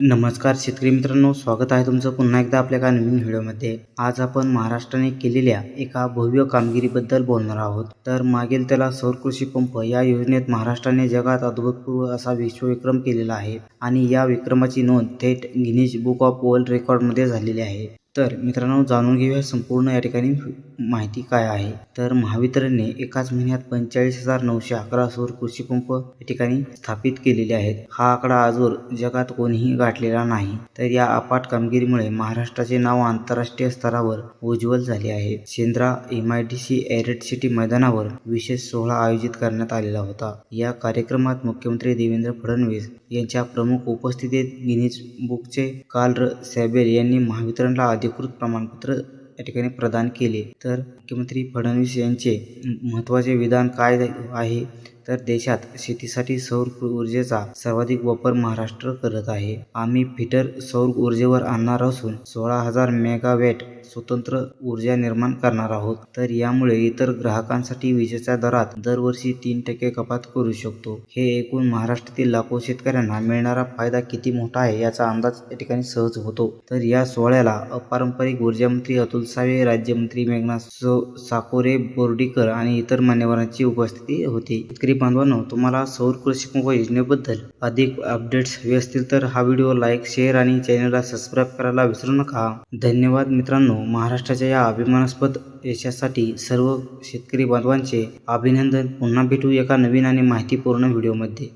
नमस्कार शेतकरी मित्रांनो, स्वागत आहे तुमचं पुन्हा एकदा आपल्या एका नवीन व्हिडिओमध्ये। आज आपण महाराष्ट्राने केलेल्या एका भव्य कामगिरीबद्दल बोलणार आहोत। तर मागील त्याला सौर कृषी पंप या योजनेत महाराष्ट्राने जगात अभूतपूर्व असा विश्वविक्रम केलेला आहे आणि या विक्रमाची नोंद थेट गिनीज बुक ऑफ वर्ल्ड रेकॉर्डमध्ये झालेली आहे। तर मित्रांनो, जाणून घेऊया संपूर्ण या ठिकाणी माहिती काय आहे। तर महावितरणने एकाच महिन्यात 45,911 सौर कृषी पंप या ठिकाणी स्थापित केलेले आहेत। हा आकडा आजवर जगात कोणीही गाठलेला नाही। तर या अफाट कामगिरीमुळे महाराष्ट्राचे नाव आंतरराष्ट्रीय स्तरावर उज्ज्वल झाले आहे। शेंद्रा MIDC एरेड सिटी मैदानावर विशेष सोहळा आयोजित करण्यात आलेला होता। या कार्यक्रमात मुख्यमंत्री देवेंद्र फडणवीस यांच्या प्रमुख उपस्थितीत गिनीज बुकचे कार्ल सॅबेल यांनी महावितरणला अधिकृत प्रमाणपत्र या ठिकाणी प्रदान केले। तर मुख्यमंत्री फडणवीस यांचे महत्त्वाचे विधान काय आहे, तर देशात शेतीसाठी सौर ऊर्जेचा सर्वाधिक वापर महाराष्ट्र करत आहे। आम्ही फीडर सौर ऊर्जेवर आणणार असून 16,000 मेगावॅट स्वतंत्र ऊर्जा निर्माण करणार आहोत। तर यामुळे इतर ग्राहकांसाठी विजेच्या दरात दरवर्षी 3% कपात करू शकतो। हे ऐकून महाराष्ट्रातील लाखो शेतकऱ्यांना मिळणारा फायदा किती मोठा आहे याचा अंदाज या ठिकाणी सहज होतो। तर या सोहळ्याला अपारंपरिक ऊर्जा मंत्री अतुल सावे, राज्यमंत्री मेघनाथ साकोरे बोर्डीकर आणि इतर मान्यवरांची उपस्थिती होती। शेतकरी बांधवांनो, तुम्हाला सौर कृषी पंप योजनेबद्दल अधिक अपडेट्स हवे असतील तर हा व्हिडिओ लाईक, शेअर आणि चॅनलला सबस्क्राईब करायला विसरू नका। धन्यवाद मित्रांनो। महाराष्ट्राच्या या अभिमानास्पद यशासाठी सर्व शेतकरी बांधवांचे अभिनंदन। पुन्हा भेटू एका नवीन आणि माहितीपूर्ण व्हिडिओमध्ये।